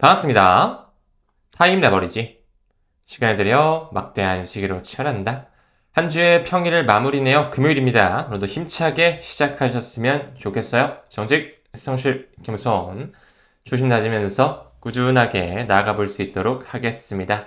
반갑습니다. 타임 레버리지. 시간을 들여 막대한 시기로 치열한다. 한 주의 평일을 마무리네요. 금요일입니다. 오늘도 힘차게 시작하셨으면 좋겠어요. 정직, 성실, 겸손, 조심 다지면서 꾸준하게 나아가볼 수 있도록 하겠습니다.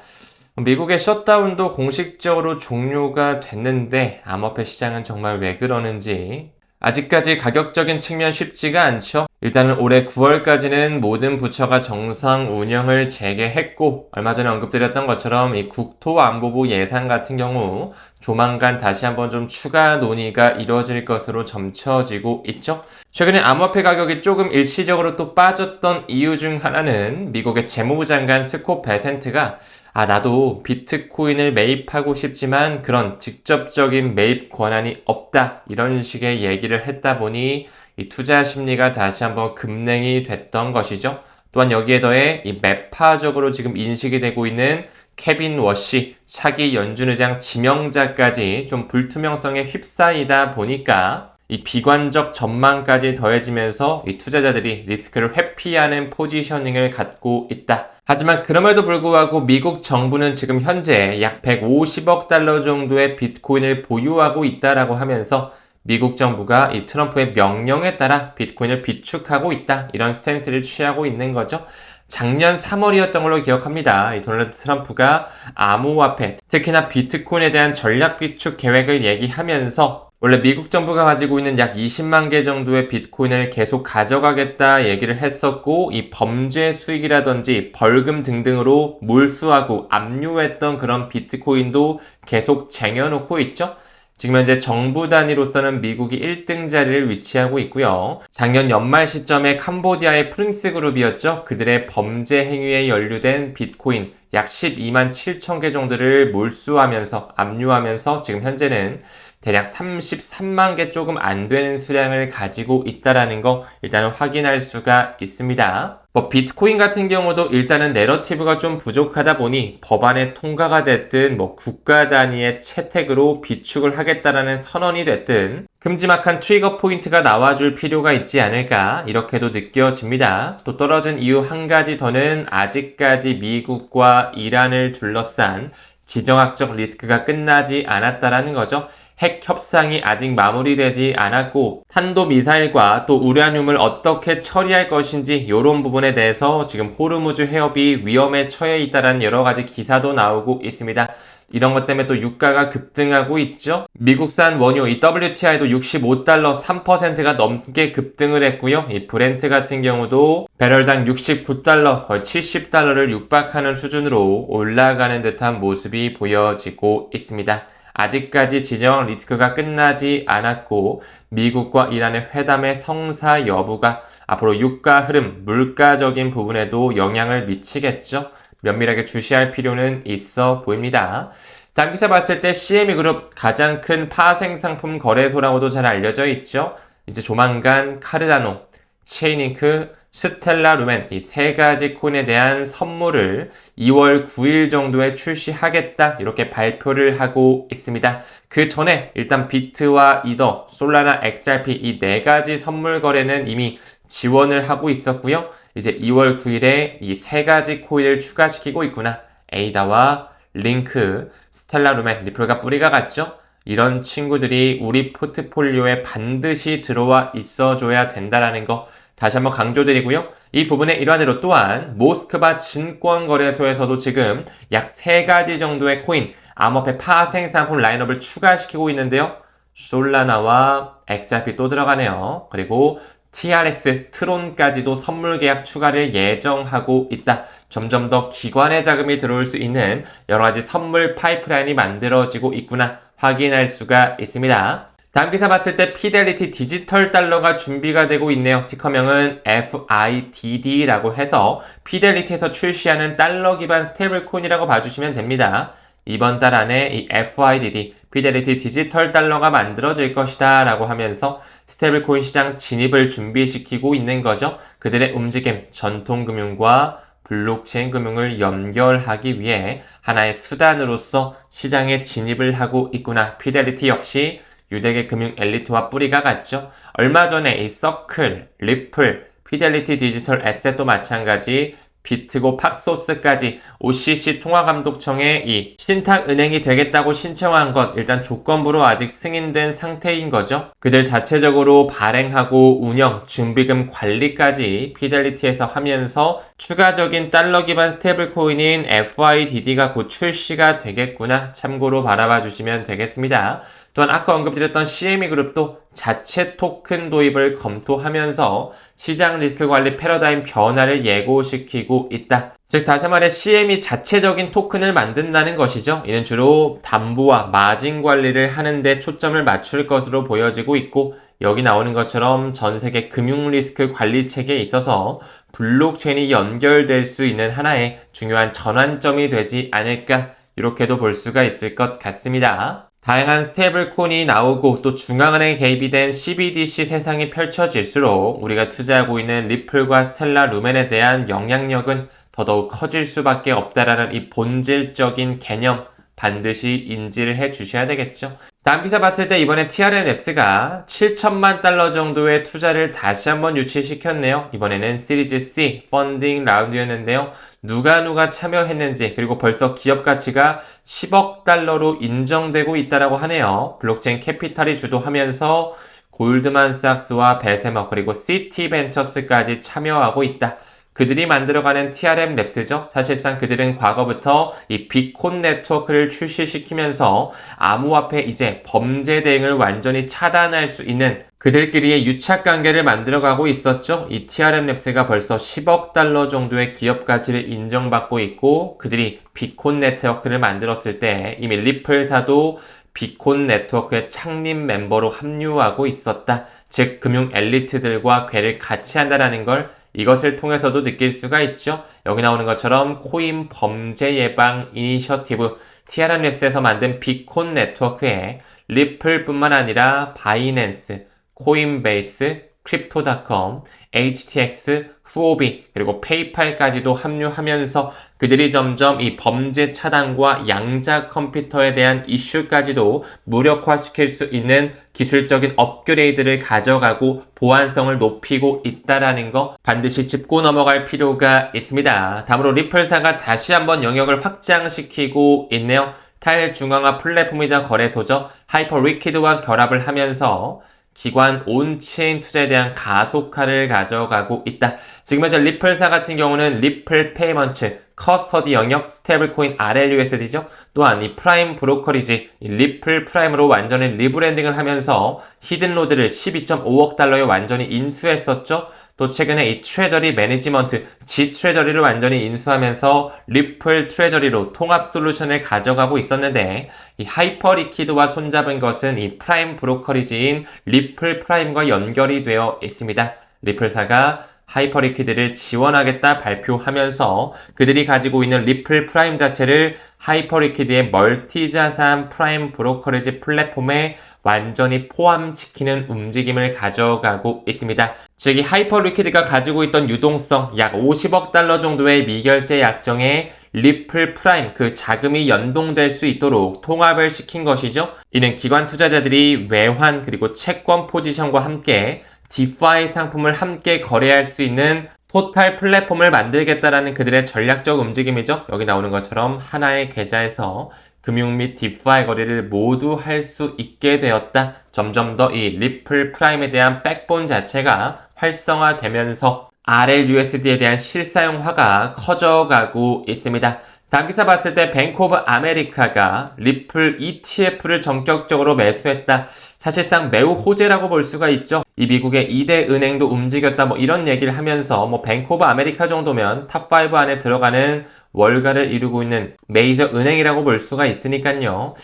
미국의 셧다운도 공식적으로 종료가 됐는데 암호화폐 시장은 정말 왜 그러는지 아직까지 가격적인 측면 쉽지가 않죠. 일단은 올해 9월까지는 모든 부처가 정상 운영을 재개했고 얼마 전에 언급드렸던 것처럼 이 국토안보부 예산 같은 경우 조만간 다시 한번 좀 추가 논의가 이루어질 것으로 점쳐지고 있죠. 최근에 암호화폐 가격이 조금 일시적으로 또 빠졌던 이유 중 하나는 미국의 재무부 장관 스콧 베센트가 나도 비트코인을 매입하고 싶지만 그런 직접적인 매입 권한이 없다. 이런 식의 얘기를 했다 보니 이 투자 심리가 다시 한번 급냉이 됐던 것이죠. 또한 여기에 더해 이 매파적으로 지금 인식이 되고 있는 케빈 워시, 차기 연준의장 지명자까지 좀 불투명성에 휩싸이다 보니까 이 비관적 전망까지 더해지면서 이 투자자들이 리스크를 회피하는 포지셔닝을 갖고 있다. 하지만 그럼에도 불구하고 미국 정부는 지금 현재 약 150억 달러 정도의 비트코인을 보유하고 있다라고 하면서 미국 정부가 이 트럼프의 명령에 따라 비트코인을 비축하고 있다. 이런 스탠스를 취하고 있는 거죠. 작년 3월이었던 걸로 기억합니다. 이 도널드 트럼프가 암호화폐, 특히나 비트코인에 대한 전략 비축 계획을 얘기하면서 원래 미국 정부가 가지고 있는 약 20만 개 정도의 비트코인을 계속 가져가겠다 얘기를 했었고 이 범죄 수익이라든지 벌금 등등으로 몰수하고 압류했던 그런 비트코인도 계속 쟁여놓고 있죠. 지금 현재 정부 단위로서는 미국이 1등 자리를 위치하고 있고요. 작년 연말 시점에 캄보디아의 프린스 그룹이었죠. 그들의 범죄 행위에 연루된 비트코인 약 12만 7천 개 정도를 몰수하면서 압류하면서 지금 현재는 대략 33만 개 조금 안 되는 수량을 가지고 있다라는 거 일단은 확인할 수가 있습니다. 비트코인 같은 경우도 일단은 내러티브가 좀 부족하다 보니 법안에 통과가 됐든 국가 단위의 채택으로 비축을 하겠다라는 선언이 됐든 큼지막한 트리거 포인트가 나와줄 필요가 있지 않을까 이렇게도 느껴집니다. 또 떨어진 이유 한 가지 더는 아직까지 미국과 이란을 둘러싼 지정학적 리스크가 끝나지 않았다라는 거죠. 핵 협상이 아직 마무리되지 않았고 탄도미사일과 또 우라늄을 어떻게 처리할 것인지 이런 부분에 대해서 지금 호르무즈 해협이 위험에 처해 있다는 여러 가지 기사도 나오고 있습니다. 이런 것 때문에 또 유가가 급등하고 있죠. 미국산 원유 이 WTI도 65달러 3%가 넘게 급등을 했고요. 이 브렌트 같은 경우도 배럴당 69달러 거의 70달러를 육박하는 수준으로 올라가는 듯한 모습이 보여지고 있습니다. 아직까지 지정 리스크가 끝나지 않았고 미국과 이란의 회담의 성사 여부가 앞으로 유가 흐름, 물가적인 부분에도 영향을 미치겠죠. 면밀하게 주시할 필요는 있어 보입니다. 다음 기사 봤을 때 CME 그룹 가장 큰 파생상품 거래소라고도 잘 알려져 있죠. 이제 조만간 카르다노, 체인링크, 스텔라 루멘 이 세 가지 코인에 대한 선물을 2월 9일 정도에 출시하겠다 이렇게 발표를 하고 있습니다. 그 전에 일단 비트와 이더, 솔라나, XRP 이 네 가지 선물 거래는 이미 지원을 하고 있었고요. 이제 2월 9일에 이 세 가지 코인을 추가시키고 있구나. 에이다와 링크, 스텔라 루멘, 리플과 뿌리가 같죠? 이런 친구들이 우리 포트폴리오에 반드시 들어와 있어줘야 된다라는 거 다시 한번 강조드리고요. 이 부분의 일환으로 또한 모스크바 증권거래소에서도 지금 약 3가지 정도의 코인, 암호화폐 파생 상품 라인업을 추가시키고 있는데요. 솔라나와 XRP 또 들어가네요. 그리고 TRX, 트론까지도 선물 계약 추가를 예정하고 있다. 점점 더 기관의 자금이 들어올 수 있는 여러가지 선물 파이프라인이 만들어지고 있구나 확인할 수가 있습니다. 다음 기사 봤을 때 피델리티 디지털 달러가 준비가 되고 있네요. 티커명은 FIDD라고 해서 피델리티에서 출시하는 달러 기반 스테이블 코인이라고 봐주시면 됩니다. 이번 달 안에 이 FIDD, 피델리티 디지털 달러가 만들어질 것이다 라고 하면서 스테이블 코인 시장 진입을 준비시키고 있는 거죠. 그들의 움직임, 전통금융과 블록체인 금융을 연결하기 위해 하나의 수단으로서 시장에 진입을 하고 있구나. 피델리티 역시 유대계 금융 엘리트와 뿌리가 같죠. 얼마 전에 이 서클, 리플, 피델리티 디지털 에셋도 마찬가지 비트고 팍소스까지 OCC 통화감독청에 이 신탁은행이 되겠다고 신청한 것 일단 조건부로 아직 승인된 상태인 거죠. 그들 자체적으로 발행하고 운영, 준비금 관리까지 피델리티에서 하면서 추가적인 달러 기반 스테이블 코인인 FYDD가 곧 출시가 되겠구나 참고로 바라봐 주시면 되겠습니다. 또한 아까 언급드렸던 CME 그룹도 자체 토큰 도입을 검토하면서 시장 리스크 관리 패러다임 변화를 예고시키고 있다. 즉 다시 말해 CME 자체적인 토큰을 만든다는 것이죠. 이는 주로 담보와 마진 관리를 하는 데 초점을 맞출 것으로 보여지고 있고 여기 나오는 것처럼 전 세계 금융 리스크 관리 체계에 있어서 블록체인이 연결될 수 있는 하나의 중요한 전환점이 되지 않을까 이렇게도 볼 수가 있을 것 같습니다. 다양한 스테이블 코인이 나오고 또 중앙은행 개입이 된 CBDC 세상이 펼쳐질수록 우리가 투자하고 있는 리플과 스텔라 루멘에 대한 영향력은 더더욱 커질 수밖에 없다라는 이 본질적인 개념 반드시 인지를 해 주셔야 되겠죠. 다음 기사 봤을 때 이번에 TRNF가 7천만 달러 정도의 투자를 다시 한번 유치시켰네요. 이번에는 시리즈 C 펀딩 라운드였는데요. 누가 참여했는지 그리고 벌써 기업 가치가 10억 달러로 인정되고 있다라고 하네요. 블록체인 캐피탈이 주도하면서 골드만삭스와 베세머 그리고 시티벤처스까지 참여하고 있다. 그들이 만들어가는 TRM랩스죠. 사실상 그들은 과거부터 이 비콘 네트워크를 출시시키면서 암호화폐 이제 범죄 대응을 완전히 차단할 수 있는 그들끼리의 유착관계를 만들어가고 있었죠. 이 TRM랩스가 벌써 10억 달러 정도의 기업 가치를 인정받고 있고 그들이 비콘 네트워크를 만들었을 때 이미 리플사도 비콘 네트워크의 창립 멤버로 합류하고 있었다. 즉 금융 엘리트들과 궤를 같이 한다는 걸 이것을 통해서도 느낄 수가 있죠. 여기 나오는 것처럼 코인 범죄 예방 이니셔티브 TRM랩스에서 만든 비콘 네트워크에 리플뿐만 아니라 바이낸스, 코인베이스, 크립토닷컴, HTX, 후오비 그리고 페이팔까지도 합류하면서 그들이 점점 이 범죄 차단과 양자 컴퓨터에 대한 이슈까지도 무력화시킬 수 있는 기술적인 업그레이드를 가져가고 보안성을 높이고 있다라는 거 반드시 짚고 넘어갈 필요가 있습니다. 다음으로 리플사가 다시 한번 영역을 확장시키고 있네요. 탈중앙화 플랫폼이자 거래소죠. 하이퍼리퀴드와 결합을 하면서 기관 온체인 투자에 대한 가속화를 가져가고 있다. 지금 현재 리플사 같은 경우는 리플 페이먼트, 커스터디 영역, 스테이블코인 RLUSD죠. 또한 이 프라임 브로커리지, 이 리플 프라임으로 완전히 리브랜딩을 하면서 히든로드를 12.5억 달러에 완전히 인수했었죠. 또 최근에 이 트레저리 매니지먼트, G 트레저리를 완전히 인수하면서 리플 트레저리로 통합 솔루션을 가져가고 있었는데 이 하이퍼 리퀴드와 손잡은 것은 이 프라임 브로커리지인 리플 프라임과 연결이 되어 있습니다. 리플사가 하이퍼 리퀴드를 지원하겠다 발표하면서 그들이 가지고 있는 리플 프라임 자체를 하이퍼 리퀴드의 멀티 자산 프라임 브로커리지 플랫폼에 완전히 포함시키는 움직임을 가져가고 있습니다. 즉, 이 하이퍼 리퀴드가 가지고 있던 유동성 약 50억 달러 정도의 미결제 약정에 리플 프라임 그 자금이 연동될 수 있도록 통합을 시킨 것이죠. 이는 기관 투자자들이 외환 그리고 채권 포지션과 함께 디파이 상품을 함께 거래할 수 있는 토탈 플랫폼을 만들겠다라는 그들의 전략적 움직임이죠. 여기 나오는 것처럼 하나의 계좌에서 금융 및 디파이 거래를 모두 할 수 있게 되었다. 점점 더 이 리플 프라임에 대한 백본 자체가 활성화되면서 RLUSD에 대한 실사용화가 커져가고 있습니다. 다음 기사 봤을 때 뱅크 오브 아메리카가 리플 ETF를 전격적으로 매수했다. 사실상 매우 호재라고 볼 수가 있죠. 이 미국의 2대 은행도 움직였다 뭐 이런 얘기를 하면서 뭐 뱅크 오브 아메리카 정도면 탑5 안에 들어가는 월가를 이루고 있는 메이저 은행이라고 볼 수가 있으니까요.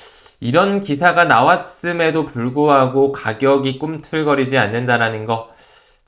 이런 기사가 나왔음에도 불구하고 가격이 꿈틀거리지 않는다라는 거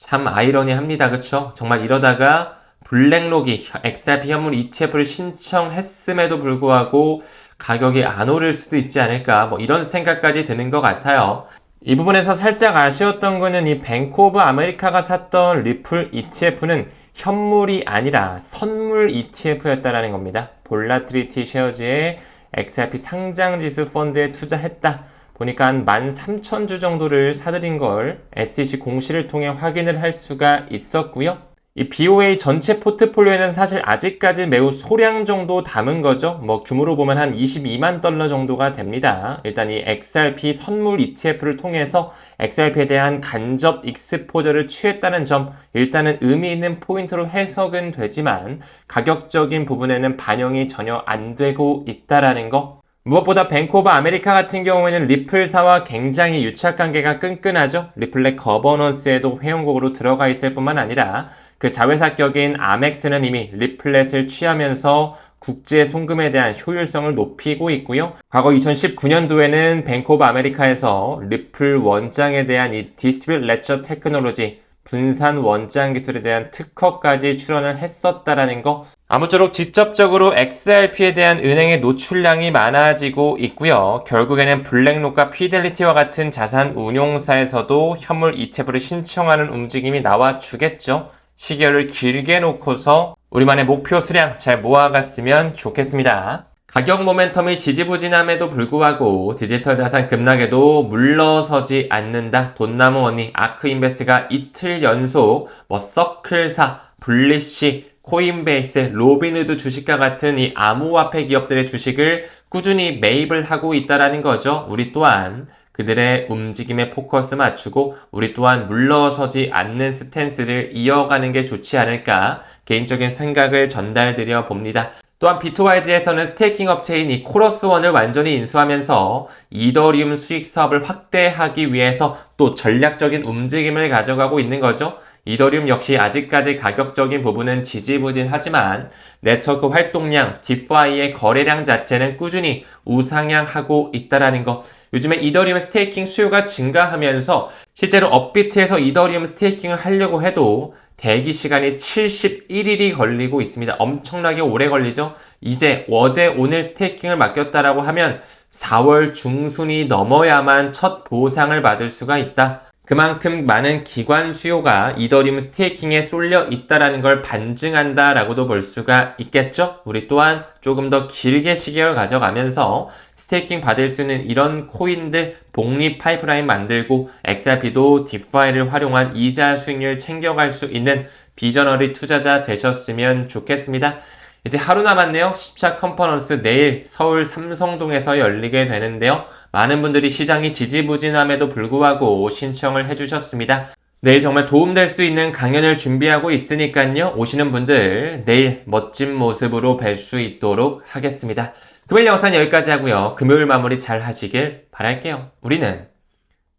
참 아이러니합니다. 그쵸? 정말 이러다가 블랙록이 XRP 현물 ETF를 신청했음에도 불구하고 가격이 안 오를 수도 있지 않을까 뭐 이런 생각까지 드는 것 같아요. 이 부분에서 살짝 아쉬웠던 거는 이 뱅크 오브 아메리카가 샀던 리플 ETF는 현물이 아니라 선물 ETF였다라는 겁니다. 볼라트리티 쉐어즈의 XRP 상장지수 펀드에 투자했다. 보니까 한 13,000주 정도를 사들인 걸 SEC 공시를 통해 확인을 할 수가 있었고요. 이 BOA 전체 포트폴리오에는 사실 아직까지 매우 소량 정도 담은 거죠. 뭐 규모로 보면 한 22만 달러 정도가 됩니다. 일단 이 XRP 선물 ETF를 통해서 XRP에 대한 간접 익스포저를 취했다는 점, 일단은 의미 있는 포인트로 해석은 되지만 가격적인 부분에는 반영이 전혀 안 되고 있다라는 거. 무엇보다 뱅크 오브 아메리카 같은 경우에는 리플사와 굉장히 유착관계가 끈끈하죠. 리플렛 거버넌스에도 회원국으로 들어가 있을 뿐만 아니라 그 자회사격인 아멕스는 이미 리플렛을 취하면서 국제 송금에 대한 효율성을 높이고 있고요. 과거 2019년도에는 뱅크 오브 아메리카에서 리플 원장에 대한 이 디스트리뷰트 레저 테크놀로지 분산 원장 기술에 대한 특허까지 출원을 했었다라는 거. 아무쪼록 직접적으로 XRP에 대한 은행의 노출량이 많아지고 있고요. 결국에는 블랙록과 피델리티와 같은 자산 운용사에서도 현물 ETF를 신청하는 움직임이 나와주겠죠. 시계를 길게 놓고서 우리만의 목표 수량 잘 모아갔으면 좋겠습니다. 가격 모멘텀이 지지부진함에도 불구하고 디지털 자산 급락에도 물러서지 않는다. 돈나무 언니 아크인베스트가 이틀 연속 서클사, 블리쉬, 코인베이스, 로빈후드 주식과 같은 이 암호화폐 기업들의 주식을 꾸준히 매입을 하고 있다라는 거죠. 우리 또한 그들의 움직임에 포커스 맞추고 우리 또한 물러서지 않는 스탠스를 이어가는 게 좋지 않을까 개인적인 생각을 전달드려 봅니다. 또한 비트와이즈에서는 스테이킹 업체인 이 코러스원을 완전히 인수하면서 이더리움 수익 사업을 확대하기 위해서 또 전략적인 움직임을 가져가고 있는 거죠. 이더리움 역시 아직까지 가격적인 부분은 지지부진하지만 네트워크 활동량, 디파이의 거래량 자체는 꾸준히 우상향하고 있다라는 거. 요즘에 이더리움 스테이킹 수요가 증가하면서 실제로 업비트에서 이더리움 스테이킹을 하려고 해도 대기 시간이 71일이 걸리고 있습니다. 엄청나게 오래 걸리죠? 이제 어제 오늘 스테이킹을 맡겼다라고 하면 4월 중순이 넘어야만 첫 보상을 받을 수가 있다. 그만큼 많은 기관 수요가 이더리움 스테이킹에 쏠려 있다라는 걸 반증한다라고도 볼 수가 있겠죠? 우리 또한 조금 더 길게 시계를 가져가면서 스테이킹 받을 수 있는 이런 코인들 복리 파이프라인 만들고 XRP도 디파이를 활용한 이자 수익률 챙겨갈 수 있는 비저너리 투자자 되셨으면 좋겠습니다. 이제 하루 남았네요. 10차 컨퍼런스 내일 서울 삼성동에서 열리게 되는데요. 많은 분들이 시장이 지지부진함에도 불구하고 신청을 해주셨습니다. 내일 정말 도움될 수 있는 강연을 준비하고 있으니까요. 오시는 분들 내일 멋진 모습으로 뵐 수 있도록 하겠습니다. 금요일 영상 여기까지 하고요. 금요일 마무리 잘 하시길 바랄게요. 우리는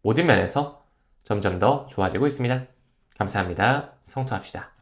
모든 면에서 점점 더 좋아지고 있습니다. 감사합니다. 성투합시다.